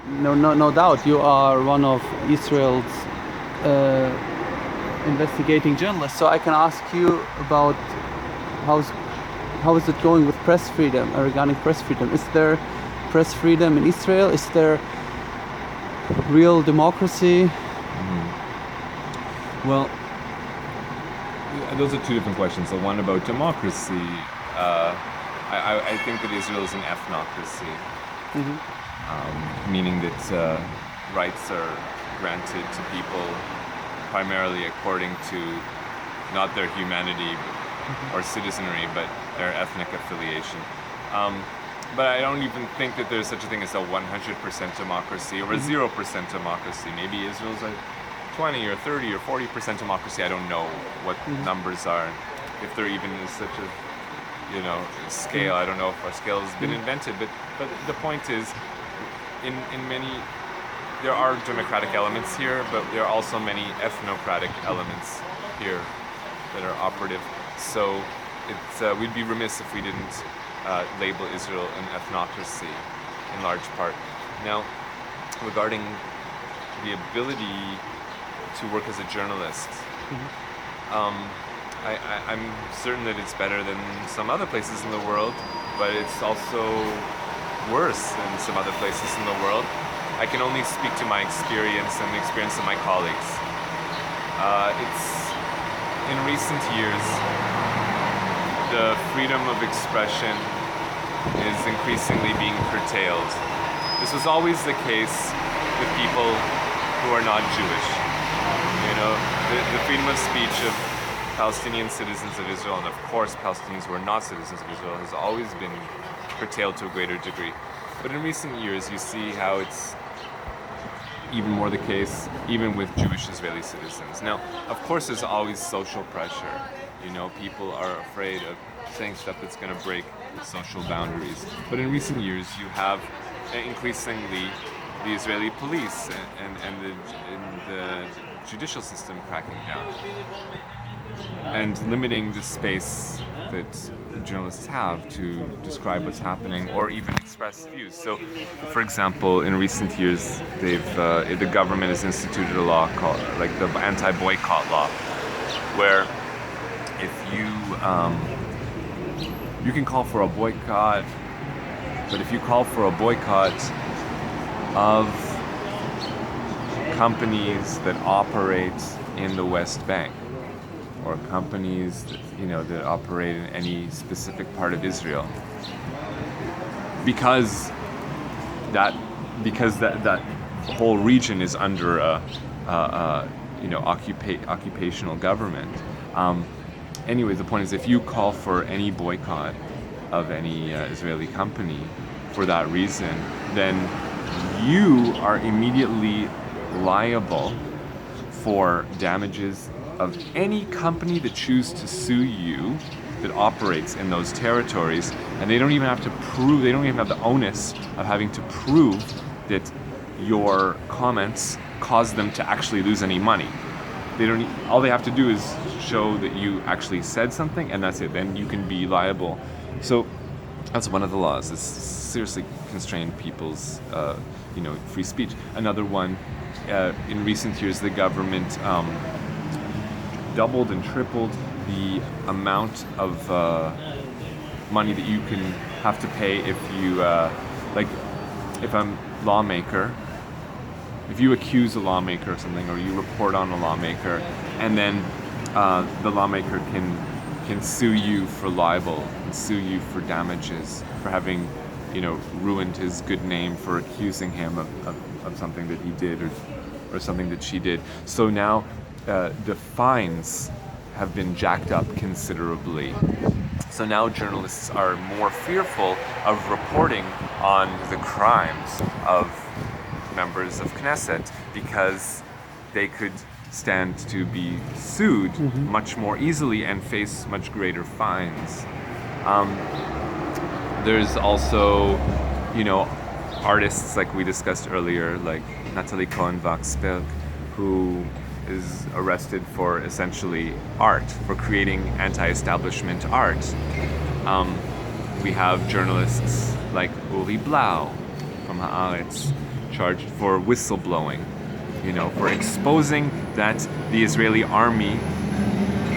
no doubt, you are one of Israel's uh, investigating journalists. So I can ask you about how's how is it going with press freedom, regarding press freedom? Is there press freedom in Israel? Is there real democracy? Well, those are two different questions. The one about democracy, I think that Israel is an ethnocracy, meaning that rights are granted to people primarily according to not their humanity or citizenry, but their ethnic affiliation. But I don't even think that there's such a thing as a 100% democracy or a 0% democracy. Maybe Israel's a 20 or 30 or 40% democracy. I don't know what numbers are, if there even is such a scale. I don't know if our scale has been invented, but the point is, in many, there are democratic elements here, but there are also many ethnocratic elements here that are operative. So it's we'd be remiss if we didn't label Israel an ethnocracy in large part. Now, regarding the ability to work as a journalist, I'm certain that it's better than some other places in the world, but it's also worse than some other places in the world. I can only speak to my experience and the experience of my colleagues. It's in recent years, the freedom of expression is increasingly being curtailed. This was always the case with people who are not Jewish. The freedom of speech of Palestinian citizens of Israel, and of course Palestinians who are not citizens of Israel, has always been curtailed to a greater degree. But in recent years, you see how it's even more the case, even with Jewish Israeli citizens. Now, of course, there's always social pressure. People are afraid of saying stuff that's going to break social boundaries. But in recent years, you have increasingly the Israeli police and the judicial system cracking down and limiting the space that journalists have to describe what's happening or even express views. So, for example, in recent years, the government has instituted a law called the anti-boycott law, where if you can call for a boycott, but if you call for a boycott of companies that operate in the West Bank, or companies that operate in any specific part of Israel, because that whole region is under occupational government. Anyway, the point is, if you call for any boycott of any Israeli company for that reason, then you are immediately liable for damages of any company that chooses to sue you that operates in those territories, and they don't even have the onus of having to prove that your comments caused them to actually lose any money. All they have to do is show that you actually said something, and that's it. Then you can be liable. So that's one of the laws. It's seriously constrained people's free speech. Another one, in recent years, the government doubled and tripled the amount of money that you can have to pay if you, if a lawmaker, if you accuse a lawmaker of something, or you report on a lawmaker, and then the lawmaker can sue you for libel and sue you for damages for having, ruined his good name for accusing him of something that he did or something that she did. So now the fines have been jacked up considerably. So now journalists are more fearful of reporting on the crimes of members of Knesset because they could stand to be sued much more easily and face much greater fines. There's also, artists like we discussed earlier, like Natalie Cohen-Wachsberg, who is arrested for essentially art, for creating anti-establishment art. We have journalists like Uri Blau from Haaretz, charged for whistleblowing, for exposing that the Israeli army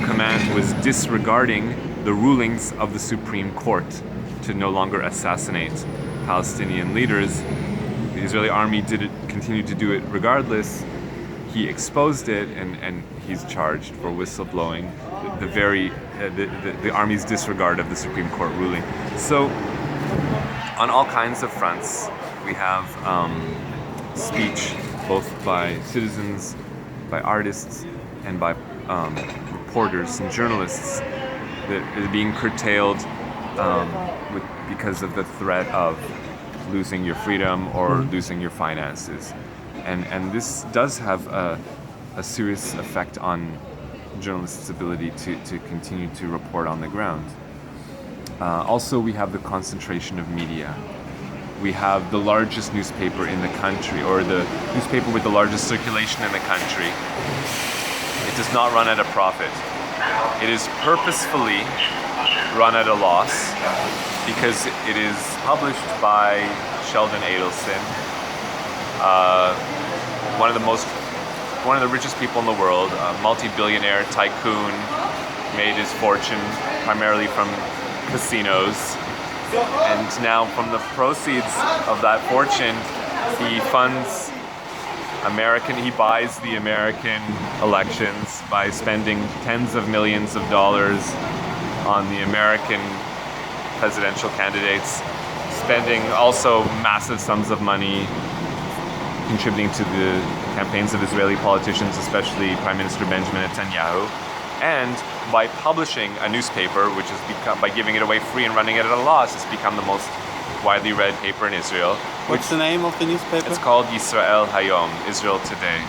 command was disregarding the rulings of the Supreme Court to no longer assassinate Palestinian leaders. The Israeli army continued to do it regardless. He exposed it, and he's charged for whistleblowing the army's disregard of the Supreme Court ruling. So, on all kinds of fronts, we have speech both by citizens, by artists, and by reporters and journalists that is being curtailed because of the threat of losing your freedom or losing your finances. And this does have a serious effect on journalists' ability to continue to report on the ground. Also, we have the concentration of media. We have the largest newspaper in the country, or the newspaper with the largest circulation in the country. It does not run at a profit. It is purposefully run at a loss because it is published by Sheldon Adelson, one of the richest people in the world, a multi-billionaire tycoon, made his fortune primarily from casinos, and now from the proceeds of that fortune, he funds he buys the American elections by spending tens of millions of dollars on the American presidential candidates, spending also massive sums of money contributing to the campaigns of Israeli politicians, especially Prime Minister Benjamin Netanyahu, and by publishing a newspaper, which has become, by giving it away free and running it at a loss, it's become the most widely read paper in Israel. What's the name of the newspaper? It's called Yisrael Hayom, Israel Today,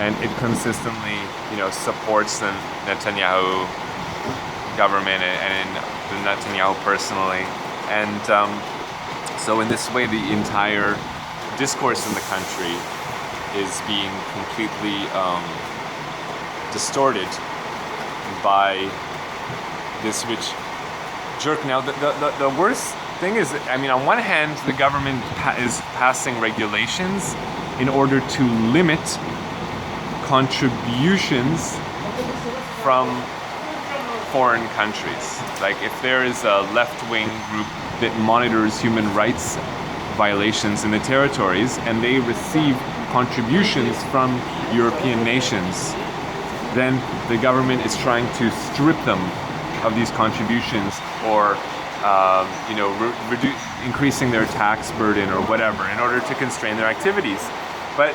and it consistently, supports the Netanyahu government and Netanyahu personally, and so in this way, the entire discourse in the country is being completely distorted by this rich jerk. Now, the worst thing is, on one hand, the government is passing regulations in order to limit contributions from foreign countries. Like, if there is a left-wing group that monitors human rights violations in the territories and they receive contributions from European nations, then the government is trying to strip them of these contributions, or increasing their tax burden or whatever in order to constrain their activities. But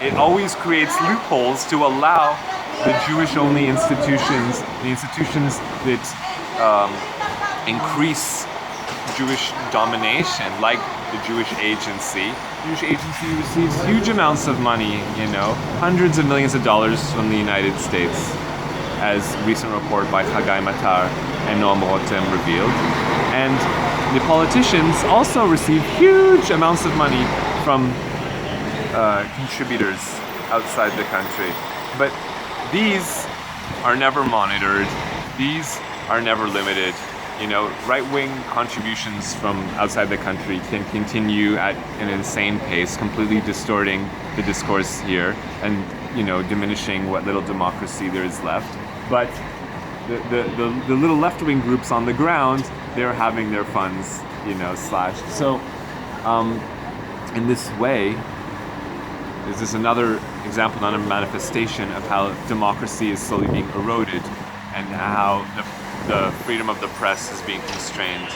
it always creates loopholes to allow the Jewish-only institutions, the institutions that increase Jewish domination, like the Jewish Agency. The Jewish Agency receives huge amounts of money, hundreds of millions of dollars from the United States, as recent report by Chagai Matar and Noam Rotem revealed. And the politicians also receive huge amounts of money from contributors outside the country. But these are never monitored. These are never limited. Right-wing contributions from outside the country can continue at an insane pace, completely distorting the discourse here and, diminishing what little democracy there is left. But the little left-wing groups on the ground, they're having their funds, slashed. So, in this way, this is another example, another manifestation of how democracy is slowly being eroded and how the freedom of the press is being constrained.